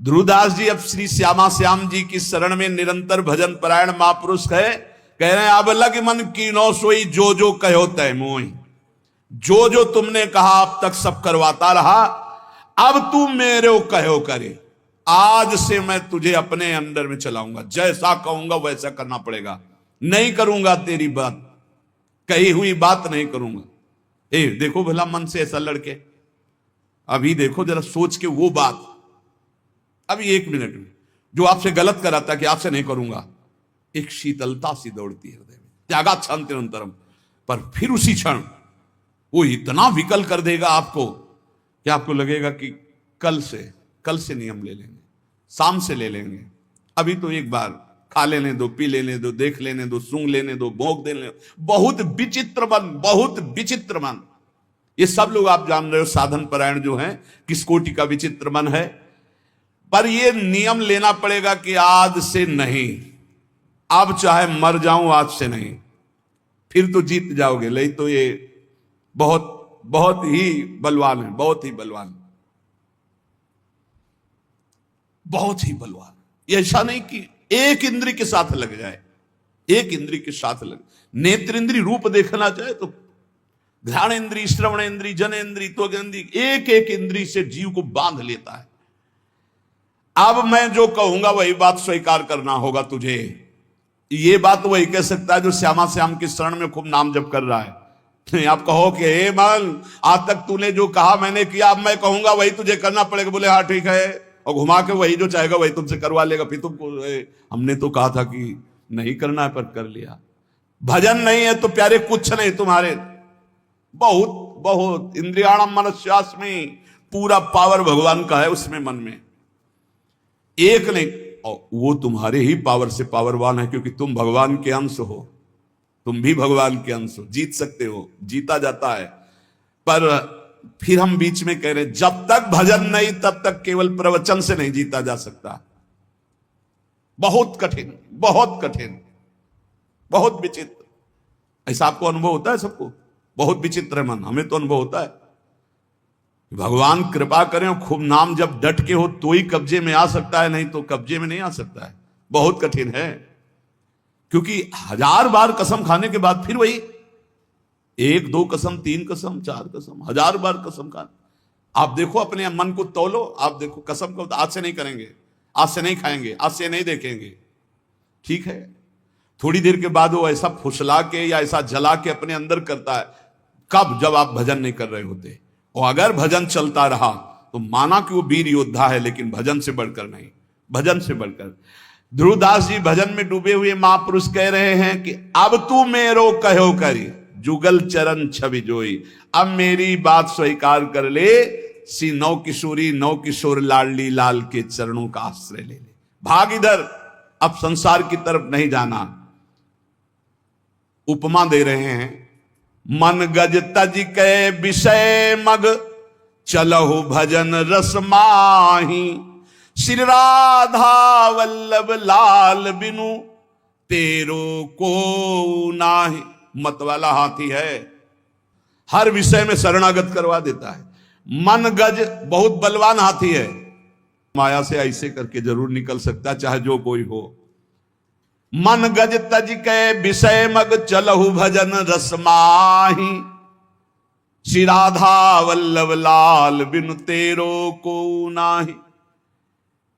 ध्रुवदास जी अब श्री श्यामा श्याम जी की शरण में निरंतर भजन परायण महापुरुष है। कह रहे हैं अब लग मन कीनो सोई जो जो कहो तय मोई। जो जो तुमने कहा अब तक सब करवाता रहा, अब तू मेरे कहो करे। आज से मैं तुझे अपने अंडर में चलाऊंगा, जैसा कहूंगा वैसा करना पड़ेगा। नहीं करूंगा तेरी बात, कही हुई बात नहीं करूंगा। देखो भला मन से ऐसा लड़के, अभी देखो जरा सोच के वो बात, अभी 1 मिनट में जो आपसे गलत कराता कि आपसे नहीं करूंगा, एक शीतलता सी दौड़ती है हृदय में, त्यागा क्षण निरंतरम। पर फिर उसी क्षण वो इतना विकल कर देगा आपको कि आपको लगेगा कि कल से नियम ले लेंगे, शाम से ले लेंगे। अभी तो एक बार खा लेने दो, पी लेने दो, देख लेने दो, सूंघ लेने दो, भोंक देने दो। बहुत विचित्र मन, बहुत विचित्र मन। ये सब लोग आप जान रहे हो साधन परायण जो हैं किस कोटि का विचित्र मन है। पर ये नियम लेना पड़ेगा कि आज से नहीं, अब चाहे मर जाऊं आज से नहीं। फिर तो जीत जाओगे, नहीं तो ये बहुत बहुत ही बलवान है, बहुत ही बलवान, बहुत ही बलवान। ऐसा नहीं कि एक इंद्री के साथ लग जाए, एक इंद्री के साथ लग, नेत्र इंद्री रूप देखना चाहे तो ध्यान इंद्री, श्रवण इंद्री, जन इंद्री, त्वग इंद्री, एक एक इंद्री से जीव को बांध लेता है। अब मैं जो कहूंगा वही बात स्वीकार करना होगा तुझे। ये बात वही कह सकता है जो श्यामा श्याम की शरण में खूब नाम जप कर रहा है। नहीं आप कहो कि हे मन, आज तक तूने जो कहा मैंने किया, अब मैं कहूंगा वही तुझे करना पड़ेगा। बोले हाँ ठीक है, और घुमा के वही जो चाहेगा वही तुमसे करवा लेगा। फिर तुमको हमने तो कहा था कि नहीं करना है, पर कर लिया। भजन नहीं है तो प्यारे कुछ नहीं तुम्हारे, बहुत बहुत इंद्रियाणम मनस्यास्मि, पूरा पावर भगवान का है उसमें, मन में एक नहीं। और वो तुम्हारे ही पावर से पावरवान है, क्योंकि तुम भगवान के अंश हो, तुम भी भगवान के अंश हो, जीत सकते हो, जीता जाता है। पर फिर हम बीच में कह रहे हैं जब तक भजन नहीं तब तक केवल प्रवचन से नहीं जीता जा सकता। बहुत कठिन, बहुत कठिन, बहुत विचित्र। ऐसा आपको अनुभव होता है सबको? बहुत विचित्र है मन, हमें तो अनुभव होता है। भगवान कृपा करें, खूब नाम जब डट के हो तो ही कब्जे में आ सकता है, नहीं तो कब्जे में नहीं आ सकता है। बहुत कठिन है, क्योंकि 1000 बार कसम खाने के बाद फिर वही 1 2 कसम, 3 कसम, 4 कसम, 1000 बार कसम खाना। आप देखो अपने मन को तौलो, आप देखो कसम को आज से नहीं करेंगे, आज से नहीं खाएंगे, आज से नहीं देखेंगे, ठीक है। थोड़ी देर के बाद वो ऐसा फुसला के या ऐसा जला के अपने अंदर करता है। कब? जब आप भजन नहीं कर रहे होते। और अगर भजन चलता रहा तो माना कि वो वीर योद्धा है, लेकिन भजन से बढ़कर नहीं, भजन से बढ़कर। ध्रुवदास जी भजन में डूबे हुए महापुरुष कह रहे हैं कि अब तू मेरो कहो करी, जुगल चरण छवि जोई। अब मेरी बात स्वीकार कर ले, सी नौ किशोरी नौ किशोर लाडली लाल के चरणों का आश्रय ले ले। भाग इधर, अब संसार की तरफ नहीं जाना। उपमा दे रहे हैं, मन गज तज के विषय मग, चलहु भजन रस माही। श्री राधा वल्लभ लाल बिनु, तेरो को नाही। मत वाला हाथी है, हर विषय में शरणागत करवा देता है। मन गज बहुत बलवान हाथी है, माया से ऐसे करके जरूर निकल सकता, चाहे जो कोई हो। मन गज तज के विषय मग, चलहु भजन रस माही। श्री राधा वल्लभ लाल बिनु, तेरो को नाही।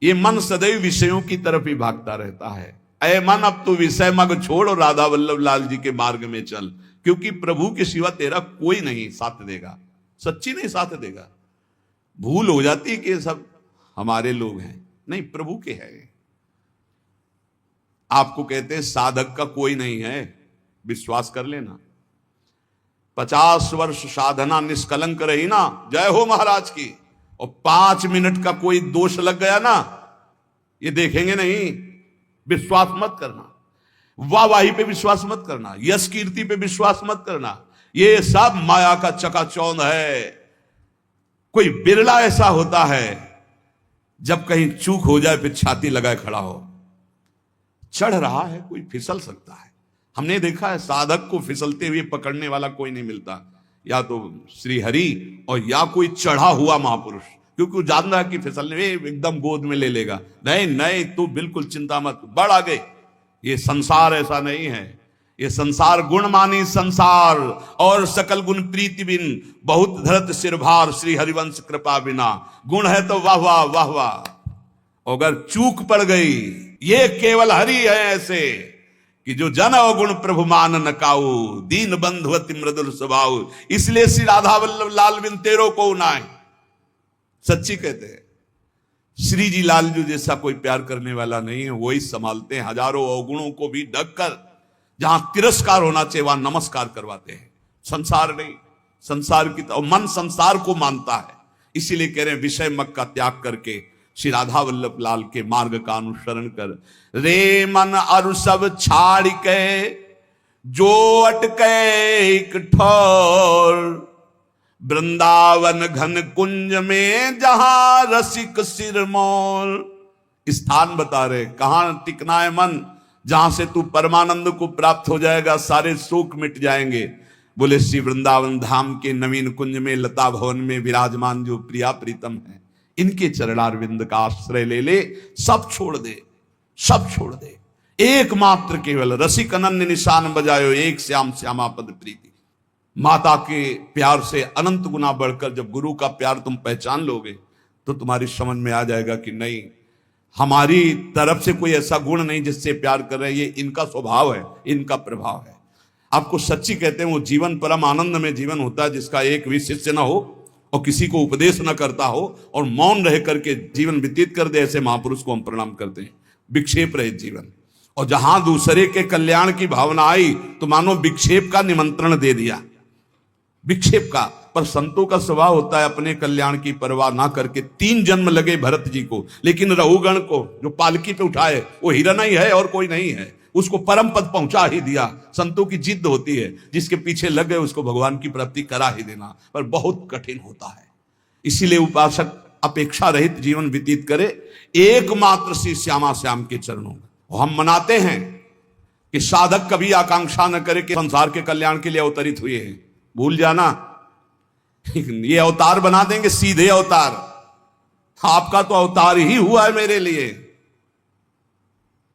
ये मन सदैव विषयों की तरफ ही भागता रहता है। ऐ मन, अब तू विषय मग छोड़ और राधा वल्लभ लाल जी के मार्ग में चल, क्योंकि प्रभु के सिवा तेरा कोई नहीं साथ देगा, सच्ची नहीं साथ देगा। भूल हो जाती कि सब हमारे लोग हैं, नहीं, प्रभु के हैं। आपको कहते हैं साधक का कोई नहीं है, विश्वास कर लेना। 50 वर्ष साधना निष्कलंक रही ना, जय हो महाराज की, और 5 मिनट का कोई दोष लग गया ना, ये देखेंगे नहीं। विश्वास मत करना, वाहवाही पे विश्वास मत करना, यश कीर्ति पे विश्वास मत करना। ये सब माया का चकाचौंध है। कोई बिरला ऐसा होता है जब कहीं चूक हो जाए फिर छाती लगाए खड़ा हो। चढ़ रहा है, कोई फिसल सकता है। हमने देखा है साधक को फिसलते हुए पकड़ने वाला कोई नहीं मिलता, या तो श्री हरि और या कोई चढ़ा हुआ महापुरुष, क्योंकि वो जान रहा कि फिसलने एकदम गोद में ले लेगा। नहीं नहीं, तू बिल्कुल चिंता मत, बढ़ आगे। ये संसार ऐसा नहीं है, ये संसार गुण मानी संसार, और सकल गुण प्रीति बिन, बहुत धरत सिरभार, श्री हरिवंश कृपा बिना। गुण है तो वाह वाह वाह वाह, अगर चूक पड़ गई, ये केवल हरि है ऐसे कि जो जन अवगुण प्रभु मान न काऊ, दीन बंधुवति मृदुल स्वभाव। इसलिए श्री राधा वल्लभ लाल बिन तेरो को नाय। सच्ची कहते हैं, श्री जी लालजू जैसा कोई प्यार करने वाला नहीं है। वही संभालते हैं हजारों अवगुणों को भी ढककर, जहां तिरस्कार होना चाहिए वहां नमस्कार करवाते हैं। संसार नहीं, संसार की तो मन संसार को मानता है। इसीलिए कह रहे हैं विषय मग का त्याग करके श्री राधा वल्लभ लाल के मार्ग का अनुसरण कर। रे मन अरु सब छाड़ के, जो अटके एक ठौर, वृंदावन घन कुंज में जहां रसिक सिरमौर। स्थान बता रहे कहां टिकना है मन, जहां से तू परमानंद को प्राप्त हो जाएगा, सारे शोक मिट जाएंगे। बोले श्री वृंदावन धाम के नवीन कुंज में, लता भवन में विराजमान जो प्रिया प्रीतम है, इनके चरणारविंद का आश्रय ले ले, सब छोड़ दे, सब छोड़ दे। एकमात्र केवल रसिक अनन्य निशान बजायो, एक श्याम श्यामा पद प्रीति। माता के प्यार से अनंत गुना बढ़कर जब गुरु का प्यार तुम पहचान लोगे तो तुम्हारी समझ में आ जाएगा कि नहीं, हमारी तरफ से कोई ऐसा गुण नहीं जिससे प्यार कर रहे हैं, ये इनका स्वभाव है, इनका प्रभाव है। आपको सच्ची कहते हैं वो जीवन परम आनंद में जीवन होता है जिसका एक भी शिष्य ना हो और किसी को उपदेश न करता हो और मौन रह करके जीवन व्यतीत कर दे, ऐसे महापुरुष को हम प्रणाम करते हैं। विक्षेप रहित जीवन, और जहां दूसरे के कल्याण की भावना आई तो मानो विक्षेप का निमंत्रण दे दिया, विक्षेप का। पर संतों का स्वभाव होता है अपने कल्याण की परवाह ना करके, 3 जन्म लगे भरत जी को, लेकिन रघुगण को जो पालकी पे उठाए वो हिरण ही है और कोई नहीं है, उसको परम पद पहुंचा ही दिया। संतों की जिद होती है, जिसके पीछे लग गए उसको भगवान की प्राप्ति करा ही देना, पर बहुत कठिन होता है। इसीलिए उपासक अपेक्षा रहित जीवन व्यतीत करे, एकमात्र श्री श्यामा श्याम के चरणों में। हम मनाते हैं कि साधक कभी आकांक्षा न करे कि संसार के कल्याण के लिए अवतरित हुए हैं, भूल जाना, ये अवतार बना देंगे सीधे अवतार। आपका तो अवतार ही हुआ है मेरे लिए,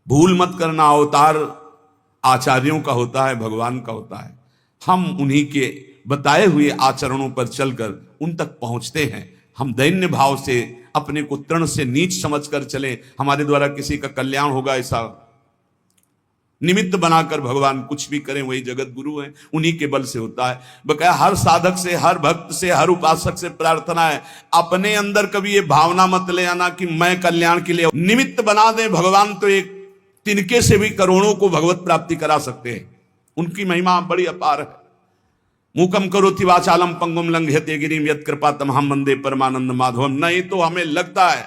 भूल मत करना। अवतार आचार्यों का होता है, भगवान का होता है। हम उन्हीं के बताए हुए आचरणों पर चलकर उन तक पहुंचते हैं। हम दैन्य भाव से अपने को तृण से नीच समझकर चले, हमारे द्वारा किसी का कल्याण होगा ऐसा निमित्त बनाकर भगवान कुछ भी करें, वही जगत गुरु हैं, उन्हीं के बल से होता है। बकाया हर साधक से, हर भक्त से, हर उपासक से प्रार्थना है, अपने अंदर कभी ये भावना मत ले आना कि मैं कल्याण के लिए निमित्त बना दें। भगवान तो एक तिनके से भी करोड़ों को भगवत प्राप्ति करा सकते हैं, उनकी महिमा बड़ी अपार है। मूकम करोति वाचालम पंगुम लंघयते गिरिम यत् कृपा तमहम वंदे परमानंद माधवम। नहीं तो हमें लगता है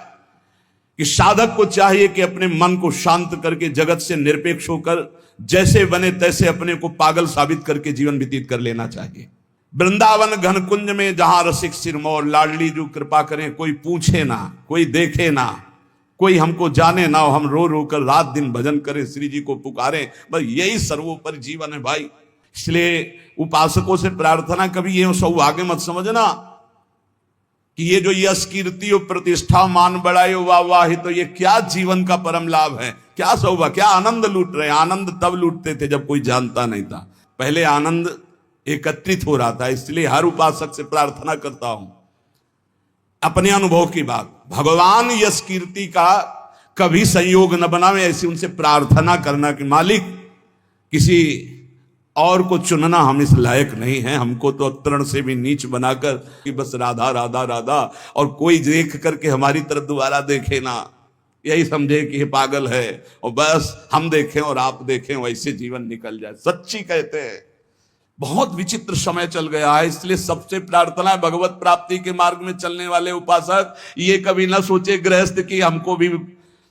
कि साधक को चाहिए कि अपने मन को शांत करके जगत से निरपेक्ष होकर जैसे बने तैसे अपने को पागल साबित करके जीवन व्यतीत कर लेना चाहिए। वृंदावन घन कुंज में जहां रसिक सिरमौर, लाडली जो कृपा करें, कोई पूछे ना, कोई देखे ना, कोई हमको जाने ना, हम रो रो कर रात दिन भजन करें, श्री जी को पुकारें, बस यही सर्वोपरि जीवन है भाई। इसलिए उपासकों से प्रार्थना, कभी ये सब आगे मत समझना कि ये जो यश कीर्ति और प्रतिष्ठा मान बढ़ाए वाह वाह, तो ये क्या जीवन का परम लाभ है, क्या सौभाग्य, क्या आनंद लूट रहे हैं। आनंद तब लूटते थे जब कोई जानता नहीं था, पहले आनंद एकत्रित हो रहा था। इसलिए हर उपासक से प्रार्थना करता हूं, अपने अनुभव की बात, भगवान यश कीर्ति का कभी संयोग न बनावे, ऐसी उनसे प्रार्थना करना कि मालिक किसी और को चुनना हम इस लायक नहीं है, हमको तो तृण से भी नीच बनाकर कि बस राधा राधा राधा, और कोई देख करके हमारी तरफ दोबारा देखे ना, यही समझे कि ये पागल है, और बस हम देखें और आप देखें, वैसे जीवन निकल जाए। सच्ची कहते हैं बहुत विचित्र समय चल गया है। इसलिए सबसे प्रार्थना है भगवत प्राप्ति के मार्ग में चलने वाले उपासक ये कभी ना सोचे गृहस्थ की हमको भी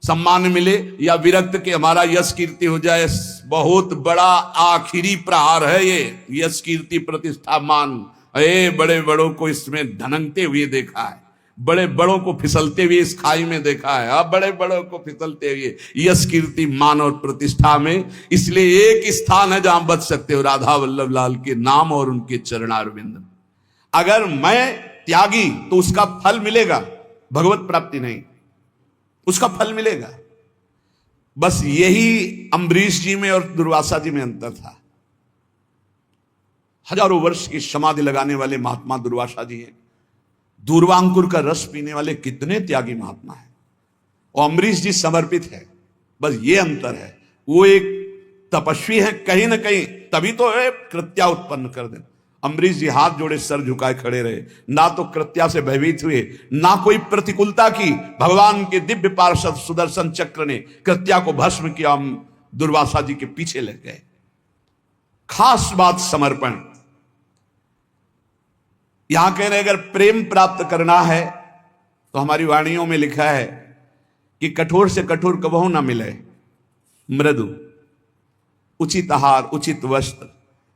सम्मान मिले या विरक्त के हमारा यश कीर्ति हो जाए। बहुत बड़ा आखिरी प्रहार है ये यश कीर्ति प्रतिष्ठा मान। बड़े बड़ों को इसमें धनकते हुए देखा है, बड़े बड़ों को फिसलते हुए इस खाई में देखा है, अब बड़े बड़ों को फिसलते हुए यश कीर्ति मान और प्रतिष्ठा में। इसलिए एक स्थान है जहां बच सकते हो, राधा वल्लभ लाल के नाम और उनके चरणारविंद। अगर मैं त्यागी तो उसका फल मिलेगा, भगवत प्राप्ति नहीं, उसका फल मिलेगा। बस यही अम्बरीश जी में और दुर्वासा जी में अंतर था। हजारों वर्ष की समाधि लगाने वाले महात्मा दुर्वासा जी हैं, दूर्वांकुर का रस पीने वाले कितने त्यागी महात्मा हैं, और अम्बरीश जी समर्पित है। बस ये अंतर है, वो एक तपस्वी है कहीं ना कहीं, तभी तो है कृत्या उत्पन्न कर दे। अम्बरीश जी हाथ जोड़े सर झुकाए खड़े रहे, ना तो कृत्या से भयभीत हुए, ना कोई प्रतिकूलता की। भगवान के दिव्य पार्षद सुदर्शन चक्र ने कृत्या को भस्म किया, दुर्वासा जी के पीछे लग गए। खास बात समर्पण। यहां कह रहे अगर प्रेम प्राप्त करना है तो हमारी वाणियों में लिखा है कि कठोर से कठोर कबहू ना मिले, मृदु, उचित आहार, उचित वस्त्र,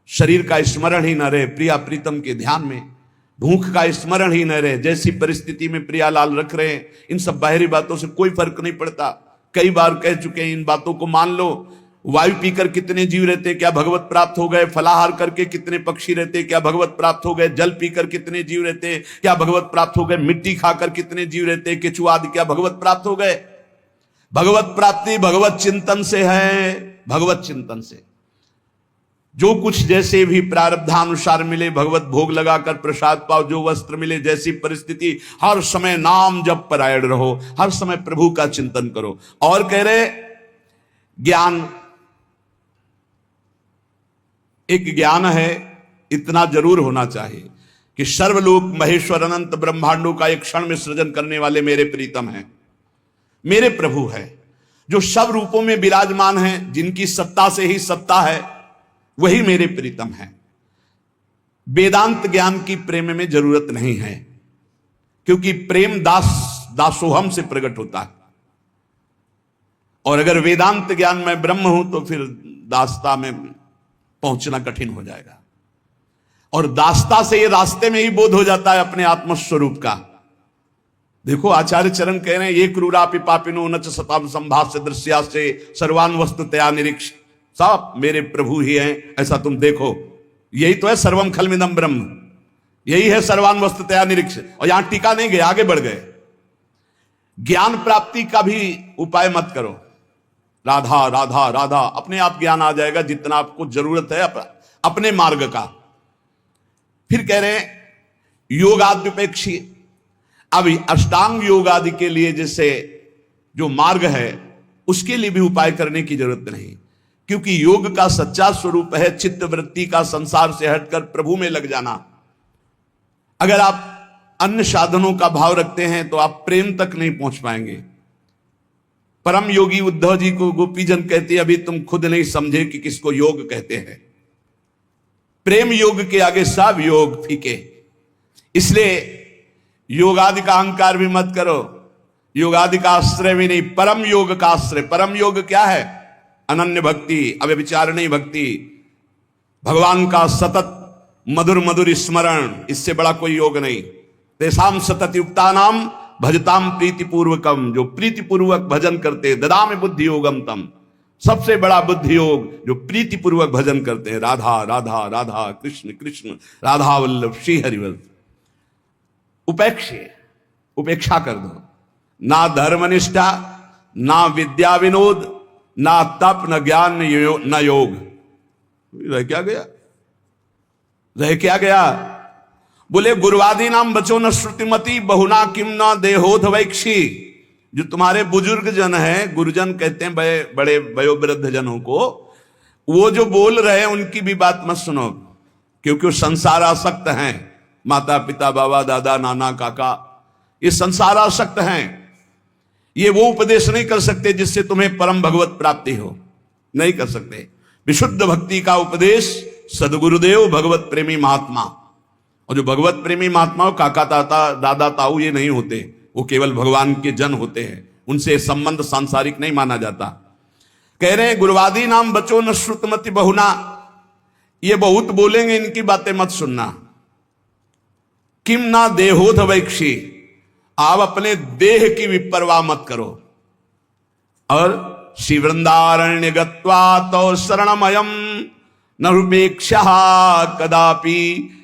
शरीर का स्मरण ही न रहे प्रिया प्रीतम के ध्यान में, भूख का स्मरण ही न रहे। जैसी परिस्थिति में प्रियालाल रख रहे हैं, इन सब बाहरी बातों से कोई फर्क नहीं पड़ता। कई बार कह चुके हैं, इन बातों को मान लो। वायु पीकर कितने जीव रहते, क्या भगवत प्राप्त हो गए? फलाहार करके कितने पक्षी रहते, क्या भगवत प्राप्त हो गए? जल पीकर कितने जीव रहते, क्या भगवत प्राप्त हो गए? मिट्टी खाकर कितने जीव रहते, केचुआ आदि, क्या भगवत प्राप्त हो गए? भगवत प्राप्ति भगवत चिंतन से है, भगवत चिंतन से। जो कुछ जैसे भी प्रारब्धानुसार मिले, भगवत भोग लगाकर प्रसाद पाओ, जो वस्त्र मिले, जैसी परिस्थिति, हर समय नाम जप परायण रहो, हर समय प्रभु का चिंतन करो। और कह रहे ज्ञान, एक ज्ञान है, इतना जरूर होना चाहिए कि सर्वलोक महेश्वर अनंत ब्रह्मांडों का एक क्षण में सृजन करने वाले मेरे प्रीतम हैं, मेरे प्रभु है, जो सब रूपों में विराजमान हैं, जिनकी सत्ता से ही सत्ता है, वही मेरे प्रीतम है। वेदांत ज्ञान की प्रेम में जरूरत नहीं है, क्योंकि प्रेम दासोहम से प्रकट होता है। और अगर वेदांत ज्ञान में ब्रह्म हूं तो फिर दासता में पहुंचना कठिन हो जाएगा। और दासता से ये रास्ते में ही बोध हो जाता है अपने आत्मस्वरूप का। देखो आचार्य चरण कह रहे हैं, ये क्रूरापि पापिनो न च सताम संभाष्य दृश्या से सर्वान वस्तुतया निरीक्ष। सब मेरे प्रभु ही हैं, ऐसा तुम देखो। यही तो है सर्वम खलमिदम ब्रह्म, यही है सर्वान वस्तुतया निरीक्ष। और यहां टीका नहीं गए, आगे बढ़ गए। ज्ञान प्राप्ति का भी उपाय मत करो, राधा राधा राधा, अपने आप ज्ञान आ जाएगा जितना आपको जरूरत है अपने मार्ग का। फिर कह रहे हैं योगाद्युपेक्षी। अब अष्टांग योग आदि के लिए जैसे जो मार्ग है, उसके लिए भी उपाय करने की जरूरत नहीं, क्योंकि योग का सच्चा स्वरूप है चित्त वृत्ति का संसार से हटकर प्रभु में लग जाना। अगर आप अन्य साधनों का भाव रखते हैं तो आप प्रेम तक नहीं पहुंच पाएंगे। परम योगी उद्धव जी को गोपीजन कहते, अभी तुम खुद नहीं समझे कि किसको योग कहते हैं। प्रेम योग के आगे सब योग फीके। इसलिए योगादि का अहंकार भी मत करो, योगादि का आश्रय भी नहीं, परम योग का आश्रय। परम योग क्या है? अनन्य भक्ति, अव्यभिचारिणी भक्ति, भगवान का सतत मधुर मधुर स्मरण, इससे बड़ा कोई योग नहीं। तेसाम सतत युक्ता नाम भजताम प्रीतिपूर्वकम, जो प्रीतिपूर्वक भजन करते, ददामि बुद्धि योगम तम, सबसे बड़ा बुद्धि योग जो प्रीतिपूर्वक भजन करते हैं। राधा राधा राधा, कृष्ण कृष्ण, राधा वल्लभ श्री हरिवल्लभ। उपेक्षा कर दो। ना धर्मनिष्ठा, ना विद्या विनोद, ना तप, न ज्ञान, न योग। रह क्या गया? रह क्या गया? बोले गुरुवादी नाम बचो न श्रुतिमती, बहुना किम न देहोध वैक्षी। जो तुम्हारे बुजुर्ग जन हैं, गुरुजन कहते हैं बड़े वयोवृद्ध जनों को, वो जो बोल रहे हैं उनकी भी बात मत सुनो, क्योंकि वो संसार आसक्त हैं। माता पिता बाबा दादा नाना काका ये संसार आसक्त हैं। ये वो उपदेश नहीं कर सकते जिससे तुम्हें परम भगवत प्राप्ति हो, नहीं कर सकते। विशुद्ध भक्ति का उपदेश सदगुरुदेव भगवत प्रेमी महात्मा, और जो भगवत प्रेमी महात्मा काका ताता दादा ताऊ ये नहीं होते, वो केवल भगवान के जन होते हैं, उनसे संबंध सांसारिक नहीं माना जाता। कह रहे हैं गुरुवादी नाम बचो न श्रुतमति बहुना, ये बहुत बोलेंगे, इनकी बातें मत सुनना। किम ना देहोध वैक्षी, आप अपने देह की भी परवाह मत करो। और श्री वृंदारण्य गत्वा तो शरणमयम न रूपेक्षा कदापि।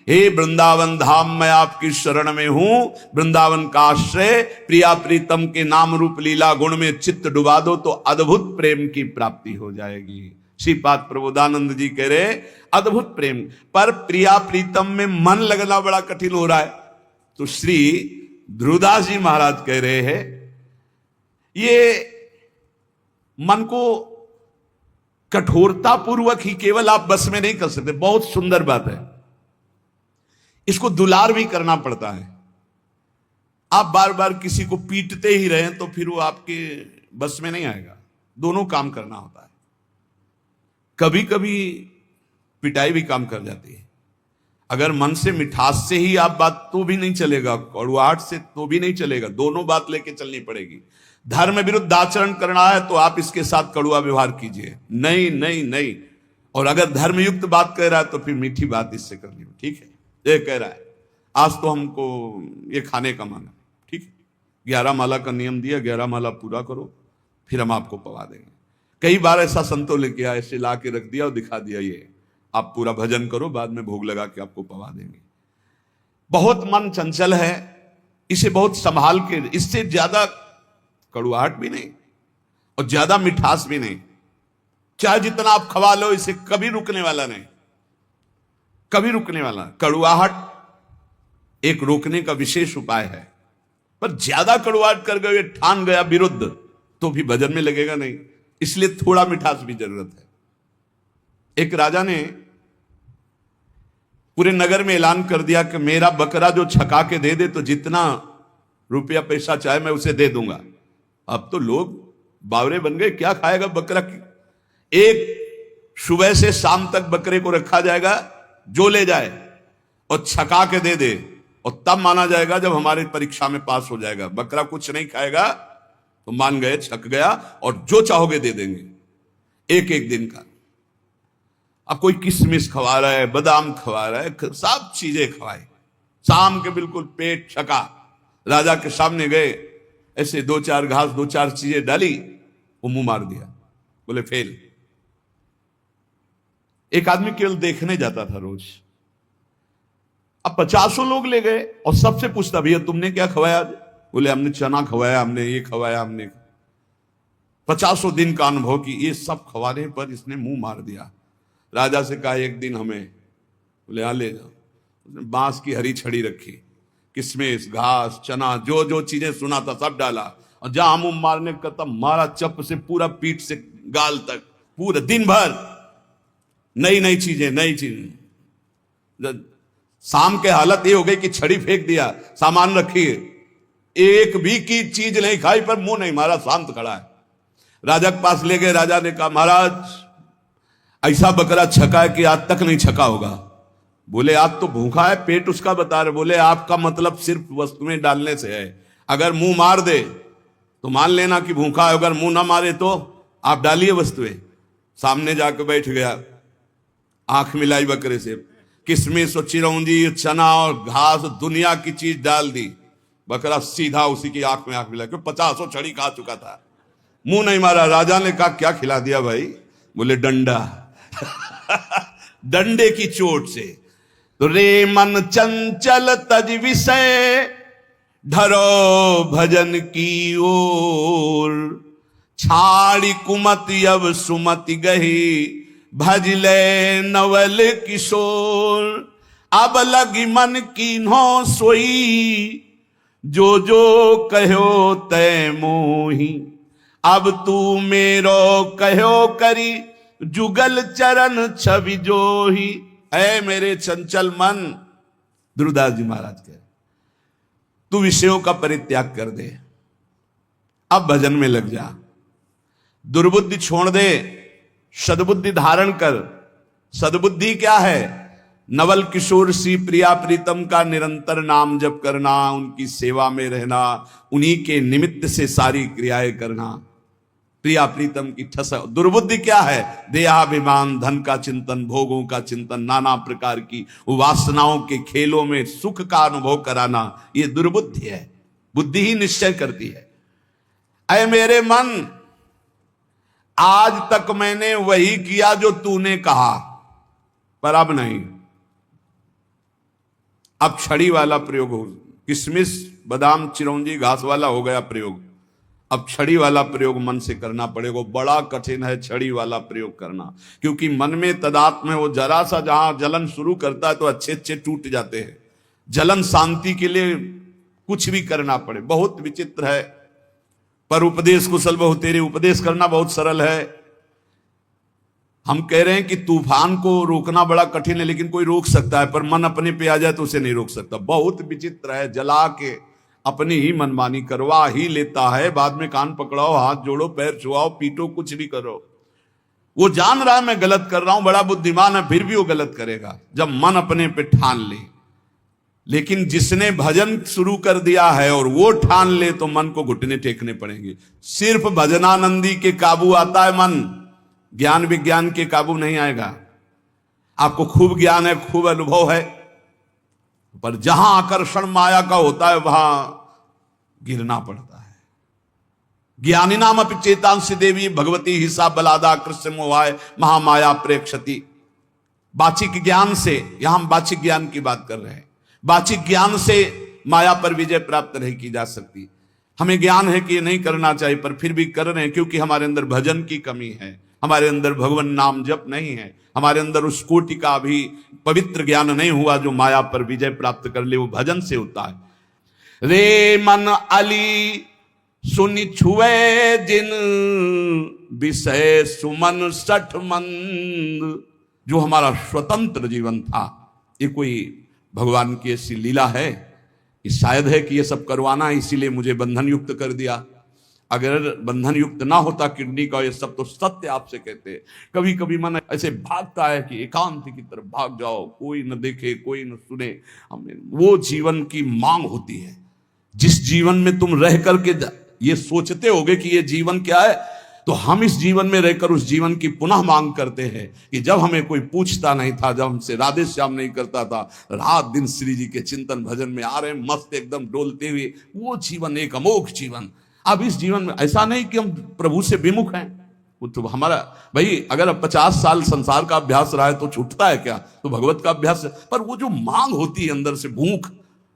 हे वृंदावन धाम, मैं आपकी शरण में हूं, वृंदावन का आश्रय, प्रिया प्रीतम के नाम रूप लीला गुण में चित्त डुबा दो तो अद्भुत प्रेम की प्राप्ति हो जाएगी। श्रीपाद प्रबोधानंद जी कह रहे अद्भुत प्रेम, पर प्रिया प्रीतम में मन लगना बड़ा कठिन हो रहा है। तो श्री ध्रुवदास जी महाराज कह रहे हैं ये मन को कठोरता पूर्वक ही केवल आप बस में नहीं कर सकते। बहुत सुंदर बात है, इसको दुलार भी करना पड़ता है। आप बार बार किसी को पीटते ही रहें तो फिर वो आपके बस में नहीं आएगा। दोनों काम करना होता है। कभी कभी पिटाई भी काम कर जाती है। अगर मन से मिठास से ही आप बात तो भी नहीं चलेगा, कड़ुआहट से तो भी नहीं चलेगा, दोनों बात लेके चलनी पड़ेगी। धर्म विरुद्ध आचरण करना है तो आप इसके साथ कड़ुआ व्यवहार कीजिए, नहीं नहीं नहीं। और अगर धर्मयुक्त बात कह रहा है तो फिर मीठी बात इससे करनी हो, ठीक है। ये कह रहा है आज तो हमको ये खाने का मन है, ठीक है, 11 माला का नियम दिया, 11 माला पूरा करो फिर हम आपको पवा देंगे। कई बार ऐसा संतों लेके आए, ऐसे ला के रख दिया और दिखा दिया ये आप पूरा भजन करो, बाद में भोग लगा के आपको पवा देंगे। बहुत मन चंचल है, इसे बहुत संभाल के, इससे ज्यादा कड़ुआहट भी नहीं और ज्यादा मिठास भी नहीं। चाहे जितना आप खवा लो, इसे कभी रुकने वाला नहीं, कभी रुकने वाला। कड़ुआहट एक रोकने का विशेष उपाय है, पर ज्यादा कड़ुआहट कर गए, ठान गया विरुद्ध, तो भी भजन में लगेगा नहीं। इसलिए थोड़ा मिठास भी जरूरत है। एक राजा ने पूरे नगर में ऐलान कर दिया कि मेरा बकरा जो छका के दे दे तो जितना रुपया पैसा चाहे मैं उसे दे दूंगा। अब तो लोग बावरे बन गए, क्या खाएगा बकरा की। एक सुबह से शाम तक बकरे को रखा जाएगा, जो ले जाए और छका के दे दे, और तब माना जाएगा जब हमारी परीक्षा में पास हो जाएगा। बकरा कुछ नहीं खाएगा तो मान गए छक गया, और जो चाहोगे दे देंगे एक एक दिन का। अब कोई किशमिश खवा रहा है, बादाम खवा रहा है, सब चीजें खवाई, शाम के बिल्कुल पेट छका। राजा के सामने गए, ऐसे 2-4 घास 2-4 चीजें डाली, वो मुंह मार दिया, बोले फेल। एक आदमी केवल देखने जाता था रोज, अब 50 लोग ले गए और सबसे पूछता भैया तुमने क्या खवाया? बोले हमने चना खवाया, हमने ये खवाया, हमने 50 दिन का अनुभव की। ये सब खवाने पर इसने मुंह मार दिया। राजा से कहा एक दिन हमें, बोले हाँ ले जाओ। उसने बांस की हरी छड़ी रखी, किशमिश घास चना जो जो चीजें सुना था सब डाला, और जहां मुंह मारने का तब मारा चप से पूरा पीठ से गाल तक, पूरा दिन भर नई नई चीजें, नई चीजें। शाम के हालत ये हो गई कि छड़ी फेंक दिया, सामान रखी, एक भी की चीज नहीं खाई, पर मुंह नहीं मारा, शांत खड़ा है। राजा के पास ले गए। राजा ने कहा महाराज ऐसा बकरा छका है कि आज तक नहीं छका होगा। बोले आज तो भूखा है, पेट उसका बता रहे। बोले आपका मतलब सिर्फ वस्तुएं डालने से है, अगर मुंह मार दे तो मान लेना कि भूखा है, अगर मुंह ना मारे तो आप डालिए वस्तुएं। सामने जाकर बैठ गया, आंख मिलाई बकरे से, किशमिश और चिरौंजी चना और घास दुनिया की चीज डाल दी। बकरा सीधा उसी की आंख में आंख मिला, क्यों 50 छड़ी खा चुका था, मुंह नहीं मारा। राजा ने कहा क्या खिला दिया भाई? बोले डंडा। डंडे की चोट से। तो रे मन चंचल तज विषय, ढरो भजन की ओर, छाड़ी कुमति अब सुमति गही, भजले नवल किशोर। अब लगी मन कीन्हो सोई, जो जो कहो तय मोही, अब तू मेरो कहो करी, जुगल चरण छवि जोही। ऐ मेरे चंचल मन, ध्रुवदास जी महाराज कह, तू विषयों का परित्याग कर दे, अब भजन में लग जा, दुर्बुद्धि छोड़ दे, सद्बुद्धि धारण कर। सद्बुद्धि क्या है? नवल किशोर सी प्रिया प्रीतम का निरंतर नाम जप करना, उनकी सेवा में रहना, उन्हीं के निमित्त से सारी क्रियाएं करना, प्रिया प्रीतम की ठस। दुर्बुद्धि क्या है? देहाभिमान, धन का चिंतन, भोगों का चिंतन, नाना प्रकार की वासनाओं के खेलों में सुख का अनुभव कराना, ये दुर्बुद्धि है। बुद्धि ही निश्चय करती है। ऐ मेरे मन, आज तक मैंने वही किया जो तूने कहा, पर अब नहीं, अब छड़ी वाला प्रयोग हो, किशमिश बादाम चिरौंजी घास वाला हो गया प्रयोग, अब छड़ी वाला प्रयोग मन से करना पड़ेगा। बड़ा कठिन है छड़ी वाला प्रयोग करना, क्योंकि मन में तदात्म है, वो जरा सा जहां जलन शुरू करता है तो अच्छे अच्छे टूट जाते हैं। जलन शांति के लिए कुछ भी करना पड़े, बहुत विचित्र है। पर उपदेश कुशल बहु तेरे, उपदेश करना बहुत सरल है। हम कह रहे हैं कि तूफान को रोकना बड़ा कठिन है, लेकिन कोई रोक सकता है, पर मन अपने पे आ जाए तो उसे नहीं रोक सकता। बहुत विचित्र है, जला के अपनी ही मनमानी करवा ही लेता है। बाद में कान पकड़ाओ, हाथ जोड़ो, पैर छुआओ, पीटो, कुछ भी करो। वो जान रहा है मैं गलत कर रहा हूं, बड़ा बुद्धिमान है, फिर भी वो गलत करेगा जब मन अपने पे ठान ले। लेकिन जिसने भजन शुरू कर दिया है और वो ठान ले तो मन को घुटने टेकने पड़ेंगे। सिर्फ भजनानंदी के काबू आता है मन, ज्ञान विज्ञान के काबू नहीं आएगा। आपको खूब ज्ञान है, खूब अनुभव है, पर जहां आकर्षण माया का होता है वहां गिरना पड़ता है। ज्ञानी नाम अपि चेतांसी देवी भगवती हिसा बलादा कृष्ण मोहाय महामाया प्रेक्षति। बाचिक ज्ञान से, यहां हम बाचिक ज्ञान की बात कर रहे हैं, बाचिक ज्ञान से माया पर विजय प्राप्त नहीं की जा सकती। हमें ज्ञान है कि ये नहीं करना चाहिए, पर फिर भी कर रहे हैं, क्योंकि हमारे अंदर भजन की कमी है, हमारे अंदर भगवान नाम जप नहीं है, हमारे अंदर उस कोटि का भी पवित्र ज्ञान नहीं हुआ जो माया पर विजय प्राप्त कर ले। वो भजन से होता है। रे मन अली सुनि छुए जिन विषय सुमन सठ मंद। जो हमारा स्वतंत्र जीवन था, ये कोई भगवान की ऐसी लीला है कि शायद है कि ये सब करवाना, इसीलिए मुझे बंधन युक्त कर दिया। अगर बंधन युक्त ना होता किडनी का ये सब, तो सत्य आपसे कहते हैं। कभी कभी मन ऐसे भागता है कि एकांत की तरफ भाग जाओ, कोई न देखे, कोई न सुने। हमें वो जीवन की मांग होती है, जिस जीवन में तुम रह करके ये सोचते होगे कि ये जीवन क्या है, तो हम इस जीवन में रहकर उस जीवन की पुनः मांग करते हैं कि जब हमें कोई पूछता नहीं था, जब हमसे राधे श्याम नहीं करता था, रात दिन श्री जी के चिंतन भजन में आ रहे मस्त एकदम डोलते हुए, वो जीवन एक अमोघ जीवन। अब इस जीवन में ऐसा नहीं कि हम प्रभु से विमुख हैं, वो तो हमारा भाई अगर 50 साल संसार का अभ्यास रहा है तो छूटता है क्या, तो भगवत का अभ्यास है। पर वो जो मांग होती है अंदर से, भूख,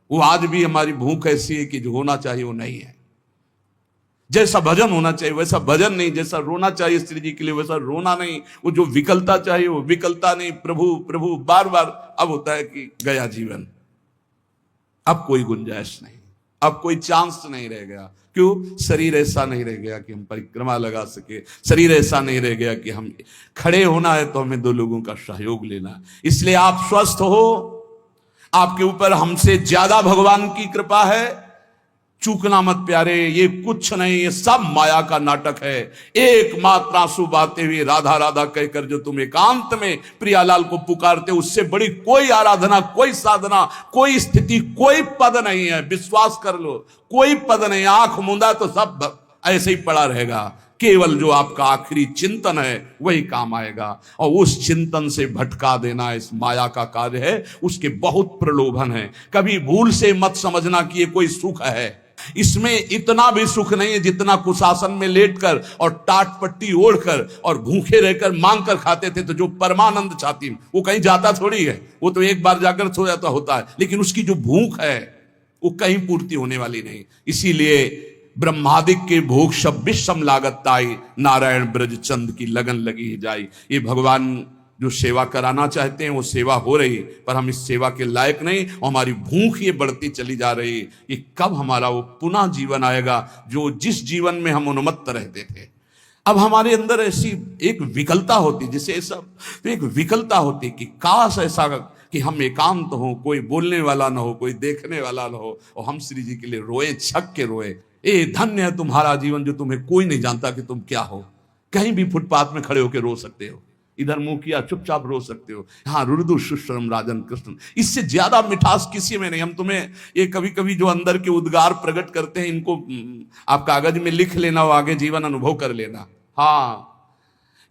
वो आज भी हमारी भूख ऐसी है कि जो होना चाहिए वो नहीं है। जैसा भजन होना चाहिए वैसा भजन नहीं, जैसा रोना चाहिए स्त्री जी के लिए वैसा रोना नहीं, वो जो विकलता चाहिए वो विकलता नहीं। प्रभु प्रभु बार बार अब होता है कि गया जीवन, अब कोई गुंजाइश नहीं, अब कोई चांस नहीं रह गया। क्यों? शरीर ऐसा नहीं रह गया कि हम परिक्रमा लगा सके, शरीर ऐसा नहीं रह गया कि हम खड़े होना है तो हमें 2 लोगों का सहयोग लेना। इसलिए आप स्वस्थ हो, आपके ऊपर हमसे ज्यादा भगवान की कृपा है। चूकना मत प्यारे, ये कुछ नहीं, ये सब माया का नाटक है। एकमात्र आंसू बहाते हुए राधा राधा कहकर जो तुम एकांत में प्रियालाल को पुकारते, उससे बड़ी कोई आराधना, कोई साधना, कोई स्थिति, कोई पद नहीं है। विश्वास कर लो, कोई पद नहीं। आंख मूंदा तो सब ऐसे ही पड़ा रहेगा। केवल जो आपका आखिरी चिंतन है वही काम आएगा, और उस चिंतन से भटका देना इस माया का कार्य है। उसके बहुत प्रलोभन है। कभी भूल से मत समझना कि ये कोई सुख है, इसमें इतना भी सुख नहीं है जितना कुशासन में लेटकर और टाट पट्टी ओढ़कर और भूखे रहकर मांग कर खाते थे। तो जो परमानंद छाती में, वो कहीं जाता थोड़ी है, वो तो एक बार जाकर सो जाता होता है, लेकिन उसकी जो भूख है वो कहीं पूर्ति होने वाली नहीं। इसीलिए ब्रह्मादिक के भोग सब विषम लागत ताई, नारायण ब्रज चंद की लगन लगी जाई। ये भगवान जो सेवा कराना चाहते हैं वो सेवा हो रही, पर हम इस सेवा के लायक नहीं, और हमारी भूख ये बढ़ती चली जा रही कि कब हमारा वो पुनः जीवन आएगा जो जिस जीवन में हम उन्मत्त रहते थे। अब हमारे अंदर ऐसी एक विकलता होती, जिसे सब तो एक विकलता होती कि काश ऐसा कि हम एकांत हो, कोई बोलने वाला ना हो, कोई देखने वाला ना हो, और हम श्री जी के लिए रोए, छक के रोए। ए धन्य है तुम्हारा जीवन जो तुम्हें कोई नहीं जानता कि तुम क्या हो। कहीं भी फुटपाथ में खड़े होकर रो सकते हो, इधर मुंह किया चुपचाप रो सकते हो। हाँ, रुदु शुश्रम राजन कृष्ण, इससे ज्यादा मिठास किसी में नहीं। हम तुम्हें ये कभी कभी जो अंदर के उद्गार प्रकट करते हैं, इनको आप कागज में लिख लेना, और आगे जीवन अनुभव कर लेना। हाँ,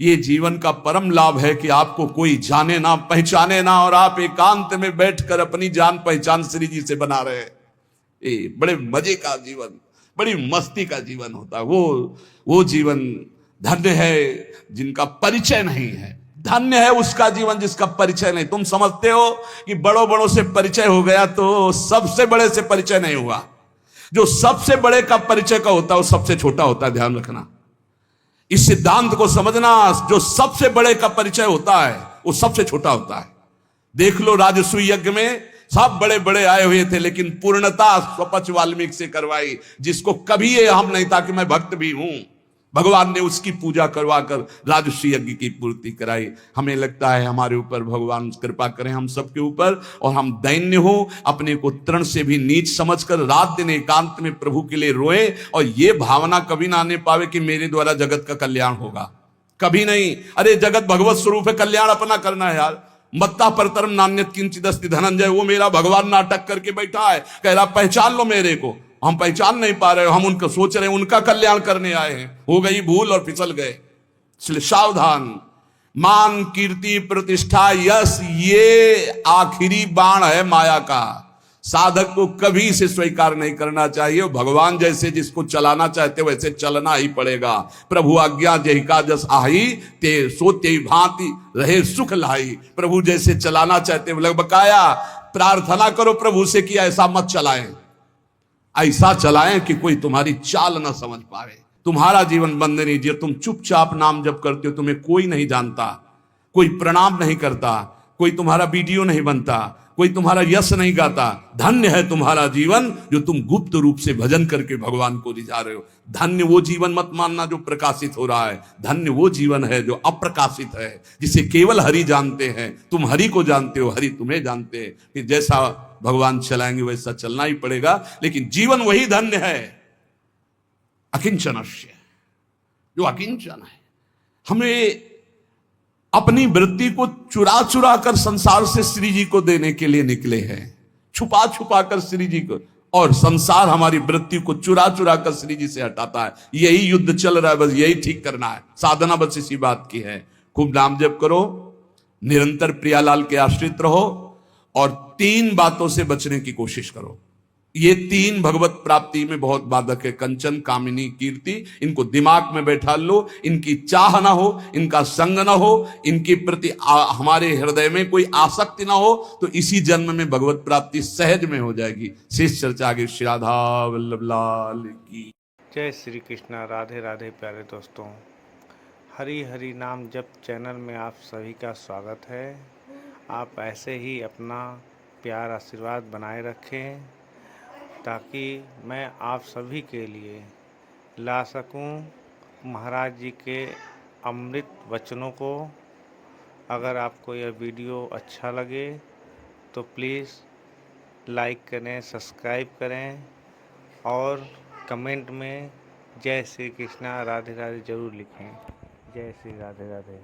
ये जीवन का परम लाभ है कि आपको कोई जाने ना, पहचाने ना, और आप एकांत में बैठकर अपनी जान पहचान श्री जी से बना रहे। ये बड़े मजे का जीवन, बड़ी मस्ती का जीवन होता है। वो जीवन धन्य है जिनका परिचय नहीं है, धन्य है उसका जीवन जिसका परिचय नहीं। तुम समझते हो कि बड़ों बड़ों से परिचय हो गया तो सबसे बड़े से परिचय नहीं हुआ। जो सबसे बड़े का परिचय का होता है वो सबसे छोटा होता है, ध्यान रखना। इस सिद्धांत को समझना, जो सबसे बड़े का परिचय होता है वो सबसे छोटा होता है। देख लो राजसूय यज्ञ में सब बड़े बड़े आए हुए थे, लेकिन पूर्णता स्वपच वाल्मीकि से करवाई, जिसको कभी ये हम नहीं था कि मैं भक्त भी हूं। भगवान ने उसकी पूजा करवा कर राजसूय यज्ञ की पूर्ति कराई। हमें लगता है हमारे ऊपर भगवान कृपा करें, हम सबके ऊपर, और हम दैन्य हो, अपने को तृण से भी नीच समझकर रात दिन एकांत में प्रभु के लिए रोए, और ये भावना कभी ना आने पावे कि मेरे द्वारा जगत का कल्याण होगा। कभी नहीं। अरे जगत भगवत स्वरूप है, कल्याण अपना करना है यार। मत्ता परतरम नान्यत किंचित अस्ति धनंजय, वो मेरा भगवान नाटक करके बैठा है, कह रहा पहचान लो मेरे को। हम पहचान नहीं पा रहे, हम उनका सोच रहे हैं उनका कल्याण करने आए हैं, हो गई भूल और फिसल गए। इसलिए सावधान। मान, कीर्ति, प्रतिष्ठा, यश, ये आखिरी बाण है माया का। साधक को कभी इसे स्वीकार नहीं करना चाहिए। भगवान जैसे जिसको चलाना चाहते वैसे चलना ही पड़ेगा। प्रभु आज्ञा जहिका जस आही, ते सो ते भांति रहे सुख लाई। प्रभु जैसे चलाना चाहते लग बकाया प्रार्थना करो प्रभु से कि ऐसा मत चलाएं, ऐसा चलाएं कि कोई तुम्हारी चाल ना समझ पाए, तुम्हारा जीवन बंदनी जिए। तुम चुपचाप नाम जप करते हो, तुम्हें कोई नहीं जानता, कोई प्रणाम नहीं करता, कोई तुम्हारा वीडियो नहीं बनता, कोई तुम्हारा यश नहीं गाता। धन्य है तुम्हारा जीवन जो तुम गुप्त रूप से भजन करके भगवान को रिझा रहे हो। धन्य वो जीवन मत मानना जो प्रकाशित हो रहा है, धन्य वो जीवन है जो अप्रकाशित है, जिसे केवल हरि जानते हैं। तुम हरि को जानते हो, हरि तुम्हें जानते हैं। कि जैसा भगवान चलाएंगे वैसा चलना ही पड़ेगा, लेकिन जीवन वही धन्य है अकिंचनस्य, जो अकिंचन है। हमें अपनी वृत्ति को चुरा चुरा कर संसार से श्री जी को देने के लिए निकले हैं, छुपा छुपा कर श्री जी को, और संसार हमारी वृत्ति को चुरा चुरा कर श्री जी से हटाता है। यही युद्ध चल रहा है, बस यही ठीक करना है। साधना बस इसी बात की है। खूब नाम जप करो, निरंतर प्रियालाल के आश्रित रहो, और 3 बातों से बचने की कोशिश करो। ये 3 भगवत प्राप्ति में बहुत बाधक है। कंचन, कामिनी, कीर्ति। इनको दिमाग में बैठा लो। इनकी चाह ना हो, इनका संग ना हो, इनके प्रति हमारे हृदय में कोई आसक्ति ना हो, तो इसी जन्म में भगवत प्राप्ति सहज में हो जाएगी। शेष चर्चा आगे। श्री राधा वल्लभ लाल की जय श्री कृष्णा। राधे राधे प्यारे दोस्तों, हरि हरि नाम जप चैनल में आप सभी का स्वागत है। आप ऐसे ही अपना प्यार आशीर्वाद बनाए रखें, ताकि मैं आप सभी के लिए ला सकूं महाराज जी के अमृत वचनों को। अगर आपको यह वीडियो अच्छा लगे तो प्लीज़ लाइक करें, सब्सक्राइब करें, और कमेंट में जय श्री कृष्णा राधे राधे ज़रूर लिखें। जय श्री राधे राधे।